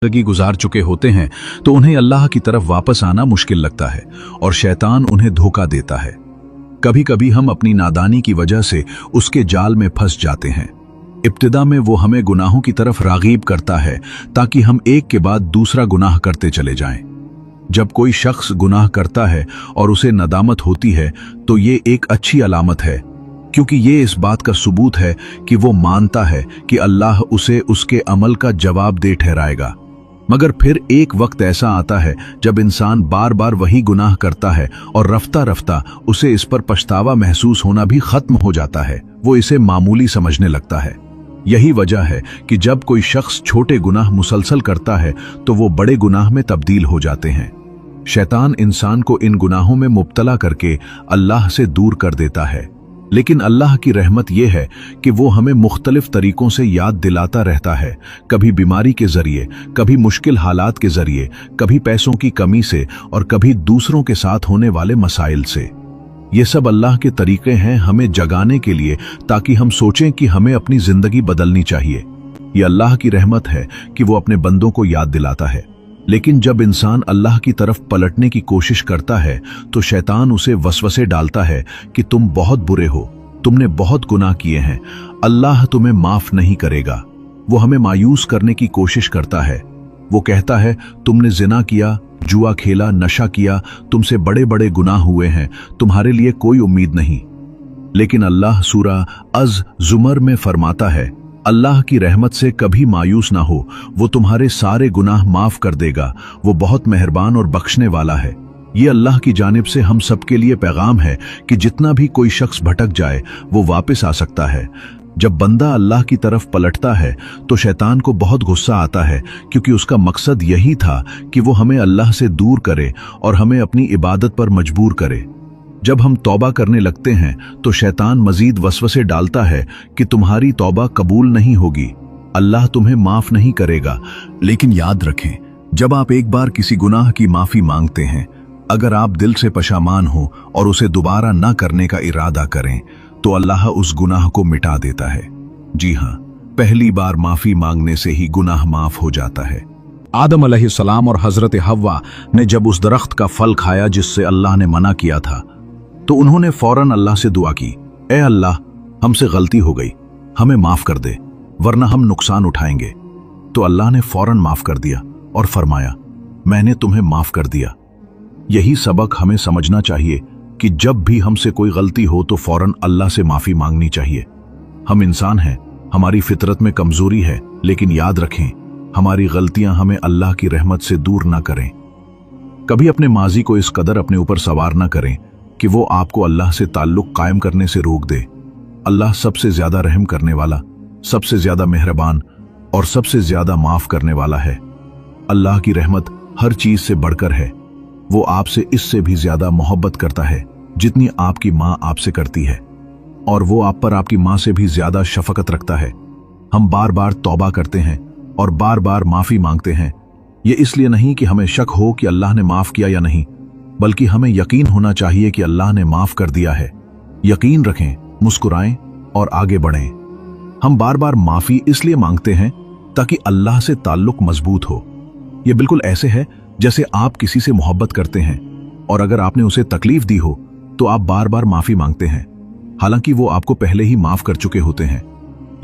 जिंदगी गुजार चुके होते हैं तो उन्हें अल्लाह की तरफ वापस आना मुश्किल लगता है और शैतान उन्हें धोखा देता है। कभी कभी हम अपनी नादानी की वजह से उसके जाल में फंस जाते हैं। इब्तिदा में वो हमें गुनाहों की तरफ रागीब करता है ताकि हम एक के बाद दूसरा गुनाह करते चले जाएं। जब कोई शख्स गुनाह करता है और उसे नदामत होती है तो ये एक अच्छी अलामत है, क्योंकि ये इस बात का सबूत है कि वो मानता है कि अल्लाह उसे उसके अमल का जवाब दे ठहराएगा। मगर फिर एक वक्त ऐसा आता है जब इंसान बार बार वही गुनाह करता है और रफ्ता रफ्ता उसे इस पर पछतावा महसूस होना भी खत्म हो जाता है। वो इसे मामूली समझने लगता है। यही वजह है कि जब कोई शख्स छोटे गुनाह मुसलसल करता है तो वो बड़े गुनाह में तब्दील हो जाते हैं। शैतान इंसान को इन गुनाहों में मुब्तला करके अल्लाह से दूर कर देता है, लेकिन अल्लाह की रहमत यह है कि वो हमें मुख्तलिफ तरीकों से याद दिलाता रहता है। कभी बीमारी के जरिए, कभी मुश्किल हालात के जरिए, कभी पैसों की कमी से और कभी दूसरों के साथ होने वाले मसाइल से। ये सब अल्लाह के तरीके हैं हमें जगाने के लिए, ताकि हम सोचें कि हमें अपनी जिंदगी बदलनी चाहिए। ये अल्लाह की रहमत है कि वो अपने बंदों को याद दिलाता है। लेकिन जब इंसान अल्लाह की तरफ पलटने की कोशिश करता है तो शैतान उसे वसवसे डालता है कि तुम बहुत बुरे हो, तुमने बहुत गुनाह किए हैं, अल्लाह तुम्हें माफ नहीं करेगा। वो हमें मायूस करने की कोशिश करता है। वो कहता है तुमने जिना किया, जुआ खेला, नशा किया, तुमसे बड़े बड़े गुनाह हुए हैं, तुम्हारे लिए कोई उम्मीद नहीं। लेकिन अल्लाह सूरा अज जुमर में फरमाता है, अल्लाह की रहमत से कभी मायूस ना हो, वो तुम्हारे सारे गुनाह माफ कर देगा, वो बहुत मेहरबान और बख्शने वाला है। ये अल्लाह की जानिब से हम सबके लिए पैगाम है कि जितना भी कोई शख्स भटक जाए वो वापस आ सकता है। जब बंदा अल्लाह की तरफ पलटता है तो शैतान को बहुत गुस्सा आता है, क्योंकि उसका मकसद यही था कि वो हमें अल्लाह से दूर करे और हमें अपनी इबादत पर मजबूर करे। जब हम तौबा करने लगते हैं तो शैतान मजीद वसवसे डालता है कि तुम्हारी तौबा कबूल नहीं होगी, अल्लाह तुम्हें माफ नहीं करेगा। लेकिन याद रखें, जब आप एक बार किसी गुनाह की माफी मांगते हैं, अगर आप दिल से पशामान हो और उसे दोबारा ना करने का इरादा करें तो अल्लाह उस गुनाह को मिटा देता है। जी हाँ, पहली बार माफी मांगने से ही गुनाह माफ हो जाता है। आदम अलैहिस्सलाम और हजरत हव्वा ने जब उस दरख्त का फल खाया जिससे अल्लाह ने मना किया था, तो उन्होंने फौरन अल्लाह से दुआ की, ए अल्लाह, हमसे गलती हो गई, हमें माफ कर दे, वरना हम नुकसान उठाएंगे। तो अल्लाह ने फौरन माफ कर दिया और फरमाया, मैंने तुम्हें माफ कर दिया। यही सबक हमें समझना चाहिए कि जब भी हमसे कोई गलती हो तो फौरन अल्लाह से माफी मांगनी चाहिए। हम इंसान हैं, हमारी फितरत में कमजोरी है, लेकिन याद रखें, हमारी गलतियां हमें अल्लाह की रहमत से दूर ना करें। कभी अपने माजी को इस कदर अपने ऊपर सवार ना करें कि वो आपको अल्लाह से ताल्लुक कायम करने से रोक दे। अल्लाह सबसे ज्यादा रहम करने वाला, सबसे ज्यादा मेहरबान और सबसे ज्यादा माफ करने वाला है। अल्लाह की रहमत हर चीज से बढ़कर है। वो आपसे इससे भी ज्यादा मोहब्बत करता है जितनी आपकी माँ आपसे करती है, और वो आप पर आपकी माँ से भी ज्यादा शफकत रखता है। हम बार बार तौबा करते हैं और बार बार माफी मांगते हैं, ये इसलिए नहीं कि हमें शक हो कि अल्लाह ने माफ किया या नहीं, बल्कि हमें यकीन होना चाहिए कि अल्लाह ने माफ कर दिया है। यकीन रखें, मुस्कुराएं और आगे बढ़ें। हम बार बार माफी इसलिए मांगते हैं ताकि अल्लाह से ताल्लुक मजबूत हो। यह बिल्कुल ऐसे है जैसे आप किसी से मोहब्बत करते हैं और अगर आपने उसे तकलीफ दी हो तो आप बार बार माफी मांगते हैं, हालांकि वो आपको पहले ही माफ कर चुके होते हैं।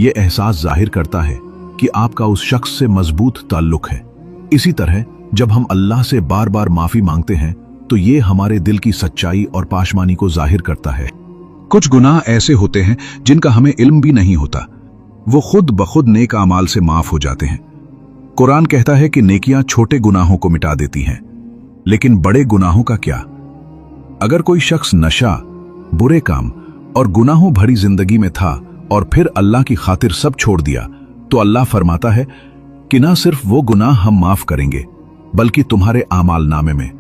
यह एहसास जाहिर करता है कि आपका उस शख्स से मजबूत ताल्लुक है। इसी तरह जब हम अल्लाह से बार बार माफी मांगते हैं तो ये हमारे दिल की सच्चाई और पाशमानी को जाहिर करता है। कुछ गुनाह ऐसे होते हैं जिनका हमें इल्म भी नहीं होता, वो खुद बखुद नेक अमाल से माफ हो जाते हैं। कुरान कहता है कि नेकियां छोटे गुनाहों को मिटा देती हैं, लेकिन बड़े गुनाहों का क्या? अगर कोई शख्स नशा, बुरे काम और गुनाहों भरी जिंदगी में था और फिर अल्लाह की खातिर सब छोड़ दिया, तो अल्लाह फरमाता है कि ना सिर्फ वो गुनाह हम माफ करेंगे, बल्कि तुम्हारे आमाल नामे में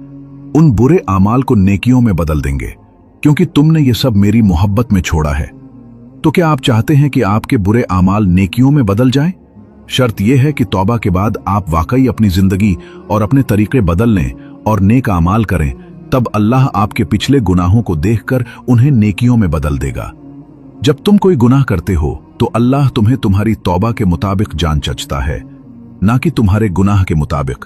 उन बुरे आमाल को नेकियों में बदल देंगे, क्योंकि तुमने ये सब मेरी मोहब्बत में छोड़ा है। तो क्या आप चाहते हैं कि आपके बुरे आमाल नेकियों में बदल जाएं? शर्त यह है कि तौबा के बाद आप वाकई अपनी जिंदगी और अपने तरीके बदल लें और नेक आमाल करें, तब अल्लाह आपके पिछले गुनाहों को देखकर उन्हें नेकियों में बदल देगा। जब तुम कोई गुनाह करते हो तो अल्लाह तुम्हें तुम्हारी तौबा के मुताबिक जान चचता है। ना कि तुम्हारे गुनाह के मुताबिक।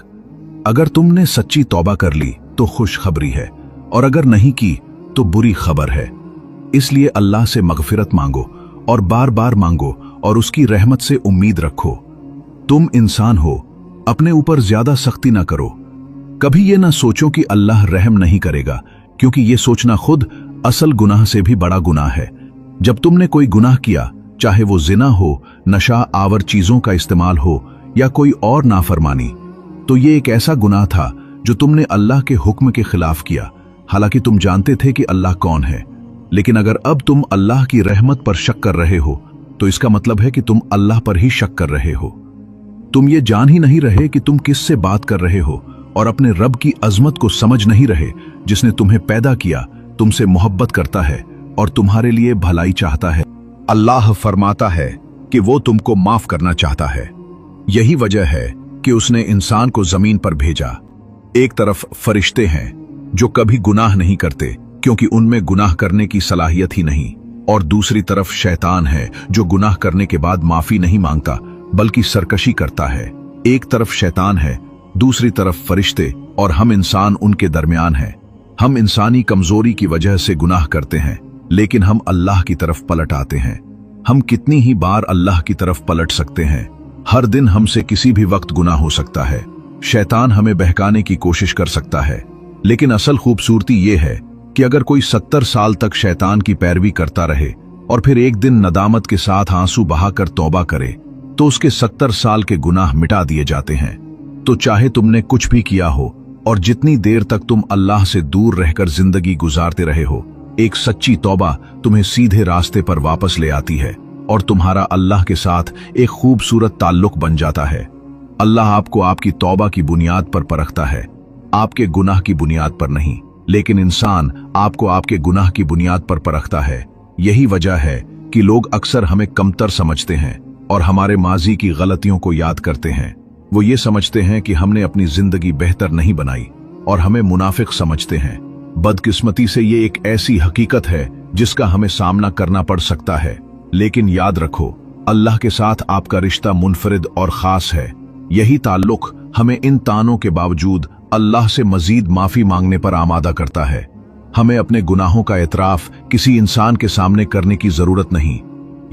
अगर तुमने सच्ची तौबा कर ली तो खुशखबरी है, और अगर नहीं की तो बुरी खबर है। इसलिए अल्लाह से मगफिरत मांगो और बार बार मांगो और उसकी रहमत से उम्मीद रखो। तुम इंसान हो, अपने ऊपर ज्यादा सख्ती ना करो। कभी ये ना सोचो कि अल्लाह रहम नहीं करेगा, क्योंकि ये सोचना खुद असल गुनाह से भी बड़ा गुनाह है। जब तुमने कोई गुनाह किया, चाहे वो जिना हो, नशा आवर चीजों का इस्तेमाल हो या कोई और नाफरमानी, तो ये एक ऐसा गुनाह था जो तुमने अल्लाह के हुक्म के खिलाफ किया, हालांकि तुम जानते थे कि अल्लाह कौन है। लेकिन अगर अब तुम अल्लाह की रहमत पर शक कर रहे हो, तो इसका मतलब है कि तुम अल्लाह पर ही शक कर रहे हो। तुम ये जान ही नहीं रहे कि तुम किससे बात कर रहे हो, और अपने रब की अजमत को समझ नहीं रहे, जिसने तुम्हें पैदा किया, तुमसे मोहब्बत करता है और तुम्हारे लिए भलाई चाहता है। अल्लाह फरमाता है कि वो तुमको माफ करना चाहता है। यही वजह है कि उसने इंसान को जमीन पर भेजा। एक तरफ फरिश्ते हैं जो कभी गुनाह नहीं करते, क्योंकि उनमें गुनाह करने की सलाहियत ही नहीं, और दूसरी तरफ शैतान है जो गुनाह करने के बाद माफी नहीं मांगता बल्कि सरकशी करता है। एक तरफ शैतान है, दूसरी तरफ फरिश्ते, और हम इंसान उनके दरमियान हैं। हम इंसानी कमजोरी की वजह से गुनाह करते हैं, लेकिन हम अल्लाह की तरफ पलट आते हैं। हम कितनी ही बार अल्लाह की तरफ पलट सकते हैं। हर दिन हमसे किसी भी वक्त गुनाह हो सकता है। शैतान हमें बहकाने की कोशिश कर सकता है, लेकिन असल खूबसूरती ये है कि अगर कोई 70 साल तक शैतान की पैरवी करता रहे और फिर एक दिन नदामत के साथ आंसू बहाकर तौबा करे, तो उसके 70 साल के गुनाह मिटा दिए जाते हैं। तो चाहे तुमने कुछ भी किया हो और जितनी देर तक तुम अल्लाह से दूर रहकर जिंदगी गुजारते रहे हो, एक सच्ची तौबा तुम्हें सीधे रास्ते पर वापस ले आती है और तुम्हारा अल्लाह के साथ एक खूबसूरत ताल्लुक बन जाता है। अल्लाह आपको आपकी तौबा की बुनियाद पर परखता है, आपके गुनाह की बुनियाद पर नहीं। लेकिन इंसान आपको आपके गुनाह की बुनियाद पर परखता है। यही वजह है कि लोग अक्सर हमें कमतर समझते हैं और हमारे माजी की गलतियों को याद करते हैं। वो ये समझते हैं कि हमने अपनी जिंदगी बेहतर नहीं बनाई और हमें मुनाफिक समझते हैं। बदकिस्मती से ये एक ऐसी हकीकत है जिसका हमें सामना करना पड़ सकता है, लेकिन याद रखो, अल्लाह के साथ आपका रिश्ता मुनफरिद और खास है। यही ताल्लुक हमें इन तानों के बावजूद अल्लाह से मजीद माफी मांगने पर आमादा करता है। हमें अपने गुनाहों का एतराफ किसी इंसान के सामने करने की जरूरत नहीं।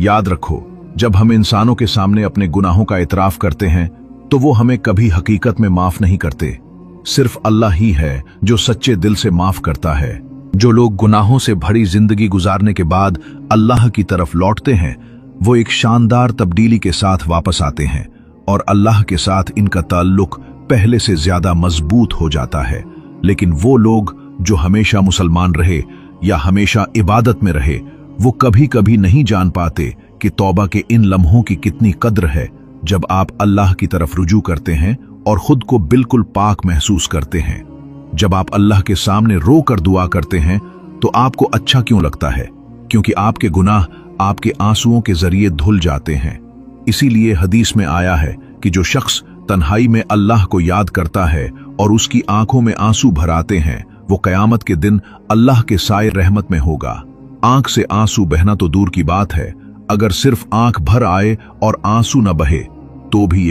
याद रखो, जब हम इंसानों के सामने अपने गुनाहों का एतराफ करते हैं तो वो हमें कभी हकीकत में माफ नहीं करते। सिर्फ अल्लाह ही है जो सच्चे दिल से माफ करता है। जो लोग गुनाहों से भरी जिंदगी गुजारने के बाद अल्लाह की तरफ लौटते हैं, वो एक शानदार तब्दीली के साथ वापस आते हैं और अल्लाह के साथ इनका ताल्लुक पहले से ज्यादा मजबूत हो जाता है। लेकिन वो लोग जो हमेशा मुसलमान रहे या हमेशा इबादत में रहे, वो कभी कभी नहीं जान पाते कि तौबा के इन लम्हों की कितनी कद्र है, जब आप अल्लाह की तरफ रुजू करते हैं और खुद को बिल्कुल पाक महसूस करते हैं। जब आप अल्लाह के सामने रो कर दुआ करते हैं तो आपको अच्छा क्यों लगता है? क्योंकि आपके गुनाह आपके आंसुओं के जरिए धुल जाते हैं। इसीलिए हदीस में आया है कि जो शख्स तन्हाई में अल्लाह को याद करता है और उसकी आंखों में आंसू भर आते हैं, वो कयामत के दिन अल्लाह के साए रहमत में होगा। आंख से आंसू बहना तो दूर की बात है, अगर सिर्फ आंख भर आए और आंसू न बहे तो भी ये